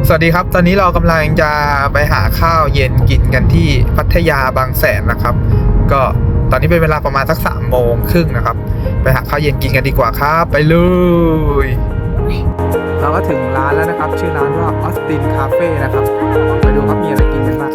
สวัสดีครับตอนนี้เรากำลังจะไปหาข้าวเย็นกินกันที่พัทยาบางแสนนะครับก็ตอนนี้เป็นเวลาประมาณสัก3:30นะครับไปหาข้าวเย็นกินกันดีกว่าครับไปเลยเราก็ถึงร้านแล้วนะครับชื่อร้านว่าออสตินคาเฟ่นะครับไปดูครับมีอะไรกินกันบ้าง